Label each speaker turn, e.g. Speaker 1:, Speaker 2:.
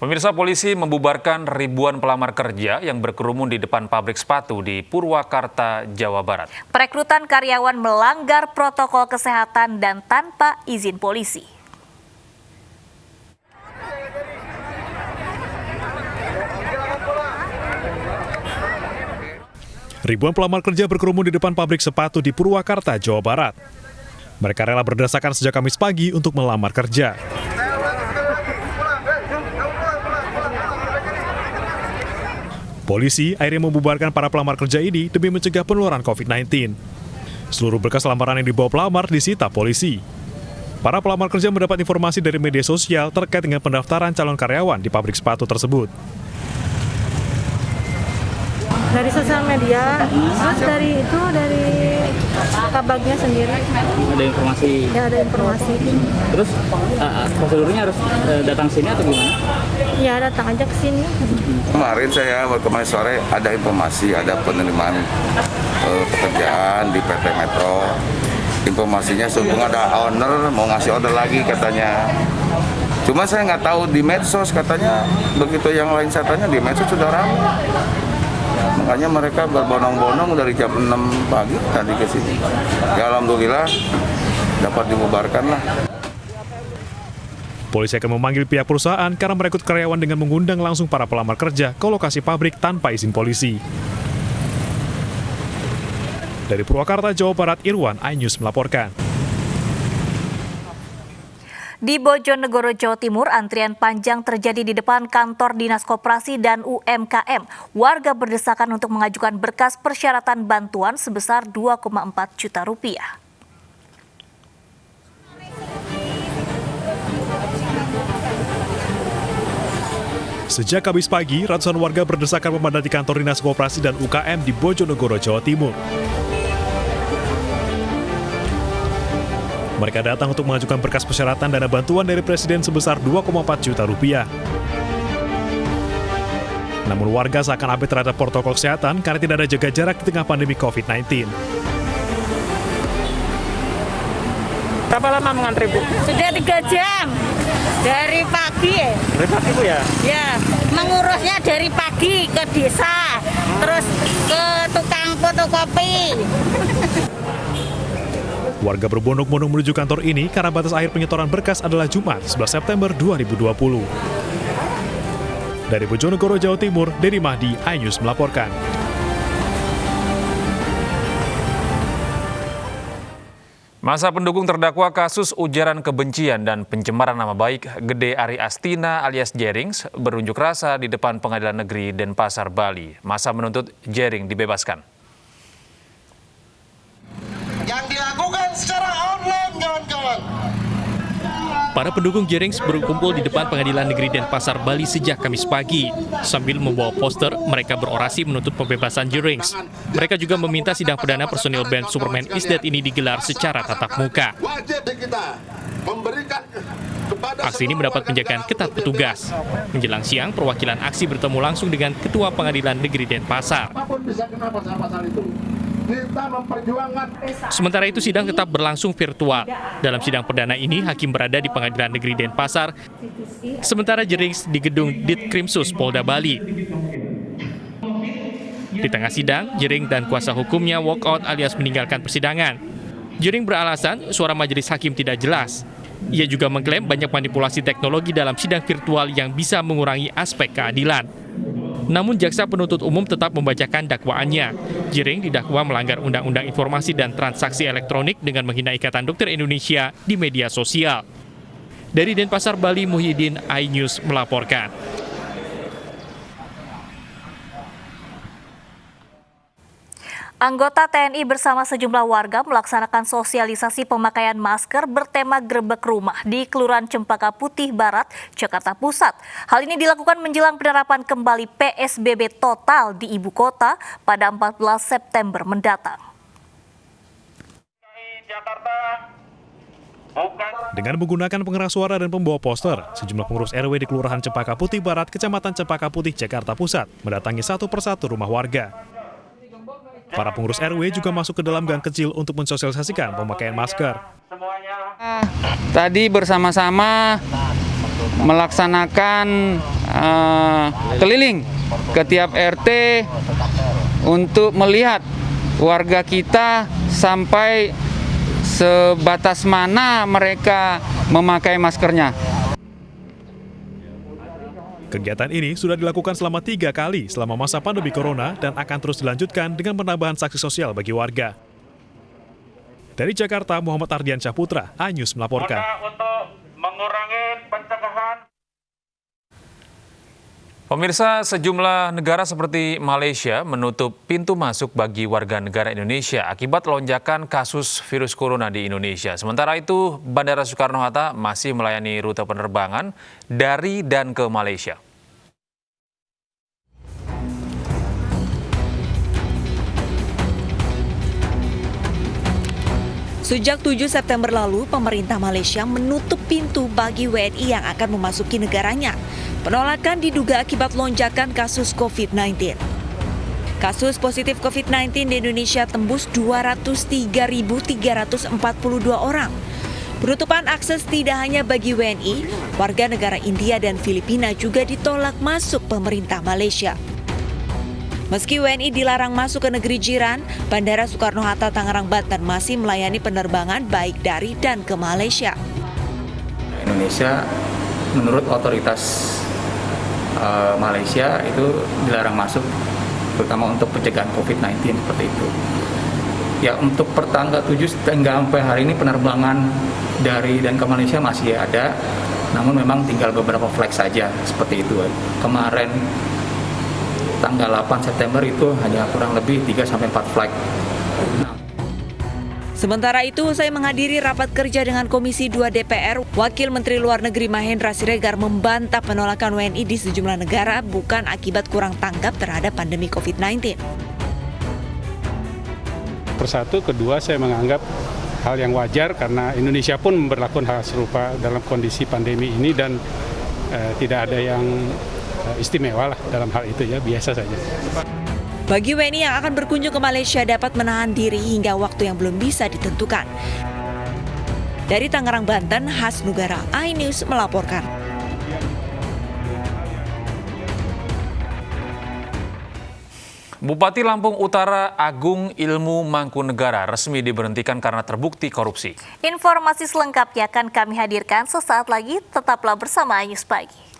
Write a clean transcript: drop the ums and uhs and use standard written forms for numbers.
Speaker 1: Pemirsa, polisi membubarkan ribuan pelamar kerja yang berkerumun di depan pabrik sepatu di Purwakarta, Jawa Barat.
Speaker 2: Perekrutan karyawan melanggar protokol kesehatan dan tanpa izin polisi.
Speaker 3: Ribuan pelamar kerja berkerumun di depan pabrik sepatu di Purwakarta, Jawa Barat. Mereka rela berdesakan sejak Kamis pagi untuk melamar kerja. Polisi akhirnya membubarkan para pelamar kerja ini demi mencegah penularan COVID-19. Seluruh berkas lamaran yang dibawa pelamar disita polisi. Para pelamar kerja mendapat informasi dari media sosial terkait dengan pendaftaran calon karyawan di pabrik sepatu tersebut.
Speaker 4: Dari sosial media, terus dari kabagnya sendiri.
Speaker 5: Ada informasi?
Speaker 4: Ya, ada informasi.
Speaker 5: Terus prosedurnya harus datang sini atau gimana?
Speaker 4: Ya, datang aja ke sini.
Speaker 6: Kemarin sore ada informasi, ada penerimaan pekerjaan di PT Metro. Informasinya sebelum ada owner mau ngasih order lagi katanya. Cuma saya nggak tahu di medsos katanya, begitu yang lain saya tanya di medsos sudah ramai. Makanya mereka berbondong-bondong dari jam 6 pagi tadi ke sini. Ya alhamdulillah dapat dibubarkan lah.
Speaker 3: Polisi akan memanggil pihak perusahaan karena merekrut karyawan dengan mengundang langsung para pelamar kerja ke lokasi pabrik tanpa izin polisi. Dari Purwakarta, Jawa Barat, Irwan, iNews melaporkan.
Speaker 2: Di Bojonegoro, Jawa Timur, antrian panjang terjadi di depan kantor Dinas Koperasi dan UMKM. Warga berdesakan untuk mengajukan berkas persyaratan bantuan sebesar 2,4 juta rupiah.
Speaker 3: Sejak Kamis pagi, ratusan warga berdesakan memadati kantor Dinas Koperasi dan UKM di Bojonegoro, Jawa Timur. Mereka datang untuk mengajukan berkas persyaratan dana bantuan dari Presiden sebesar 2,4 juta rupiah. Namun warga seakan abai terhadap protokol kesehatan karena tidak ada jaga jarak di tengah pandemi COVID-19.
Speaker 5: Berapa lama mengantri, Bu?
Speaker 7: Sudah 3 jam. Dari pagi ya.
Speaker 5: Dari pagi, Bu, ya?
Speaker 7: Ya, mengurusnya dari pagi ke desa, terus ke tukang fotokopi.
Speaker 3: Warga berbondong-bondong menuju kantor ini karena batas akhir penyetoran berkas adalah Jumat 11 September 2020. Dari Bojonegoro, Jawa Timur, Dedi Mahdi, iNews melaporkan.
Speaker 1: Masa pendukung terdakwa kasus ujaran kebencian dan pencemaran nama baik Gede Ari Astina alias Jerings berunjuk rasa di depan Pengadilan Negeri Denpasar, Bali. Masa menuntut Jering dibebaskan.
Speaker 8: Yang dilakukan secara online, kawan-kawan.
Speaker 9: Para pendukung Jerings berkumpul di depan Pengadilan Negeri Denpasar, Bali sejak Kamis pagi. Sambil membawa poster, mereka berorasi menuntut pembebasan Jerings. Mereka juga meminta sidang perdana personil band Superman Is Dead ini digelar secara tatap muka. Aksi ini mendapat penjagaan ketat petugas. Menjelang siang, perwakilan aksi bertemu langsung dengan Ketua Pengadilan Negeri Denpasar. Sementara itu sidang tetap berlangsung virtual. Dalam sidang perdana ini, hakim berada di Pengadilan Negeri Denpasar, sementara Jerings di gedung Ditkrimsus Polda Bali. Di tengah sidang, Jering dan kuasa hukumnya walkout alias meninggalkan persidangan. Jering beralasan suara majelis hakim tidak jelas. Ia juga mengklaim banyak manipulasi teknologi dalam sidang virtual yang bisa mengurangi aspek keadilan. Namun jaksa penuntut umum tetap membacakan dakwaannya. Jering didakwa melanggar Undang-Undang Informasi dan Transaksi Elektronik dengan menghina Ikatan Dokter Indonesia di media sosial. Dari Denpasar, Bali, Muhyiddin, iNews melaporkan.
Speaker 2: Anggota TNI bersama sejumlah warga melaksanakan sosialisasi pemakaian masker bertema Grebek Rumah di Kelurahan Cempaka Putih Barat, Jakarta Pusat. Hal ini dilakukan menjelang penerapan kembali PSBB total di ibu kota pada 14 September mendatang.
Speaker 3: Dengan menggunakan pengeras suara dan pembawa poster, sejumlah pengurus RW di Kelurahan Cempaka Putih Barat, Kecamatan Cempaka Putih, Jakarta Pusat, mendatangi satu persatu rumah warga. Para pengurus RW juga masuk ke dalam gang kecil untuk mensosialisasikan pemakaian masker.
Speaker 10: Tadi bersama-sama melaksanakan keliling ke tiap RT untuk melihat warga kita sampai sebatas mana mereka memakai maskernya.
Speaker 3: Kegiatan ini sudah dilakukan selama 3 kali selama masa pandemi corona dan akan terus dilanjutkan dengan penambahan sanksi sosial bagi warga. Dari Jakarta, Muhammad Ardian Syahputra, iNews melaporkan.
Speaker 11: Untuk mengurangi pencegahan.
Speaker 1: Pemirsa, sejumlah negara seperti Malaysia menutup pintu masuk bagi warga negara Indonesia akibat lonjakan kasus virus corona di Indonesia. Sementara itu, Bandara Soekarno-Hatta masih melayani rute penerbangan dari dan ke Malaysia.
Speaker 12: Sejak 7 September lalu, pemerintah Malaysia menutup pintu bagi WNI yang akan memasuki negaranya. Penolakan diduga akibat lonjakan kasus COVID-19. Kasus positif COVID-19 di Indonesia tembus 203.342 orang. Penutupan akses tidak hanya bagi WNI, warga negara India dan Filipina juga ditolak masuk pemerintah Malaysia. Meski WNI dilarang masuk ke negeri jiran, Bandara Soekarno-Hatta Tangerang, Banten masih melayani penerbangan baik dari dan ke Malaysia.
Speaker 5: Indonesia menurut otoritas Malaysia itu dilarang masuk, terutama untuk pencegahan COVID-19 seperti itu. Ya, untuk pertanggal 7 sampai hari ini penerbangan dari dan ke Malaysia masih ada, namun memang tinggal beberapa flight saja seperti itu. Kemarin tanggal 8 September itu hanya kurang lebih 3-4 flight.
Speaker 12: Sementara itu, usai menghadiri rapat kerja dengan Komisi 2 DPR, Wakil Menteri Luar Negeri Mahendra Siregar membantah penolakan WNI di sejumlah negara bukan akibat kurang tanggap terhadap pandemi COVID-19.
Speaker 13: Persatu, kedua saya menganggap hal yang wajar karena Indonesia pun memberlakukan hal serupa dalam kondisi pandemi ini dan tidak ada yang istimewa lah dalam hal itu, ya biasa saja.
Speaker 12: Bagi WNI yang akan berkunjung ke Malaysia dapat menahan diri hingga waktu yang belum bisa ditentukan. Dari Tangerang, Banten, Has Nugara, iNews melaporkan.
Speaker 1: Bupati Lampung Utara Agung Ilmu Mangkunegara resmi diberhentikan karena terbukti korupsi.
Speaker 2: Informasi selengkapnya akan kami hadirkan sesaat lagi, tetaplah bersama iNews Pagi.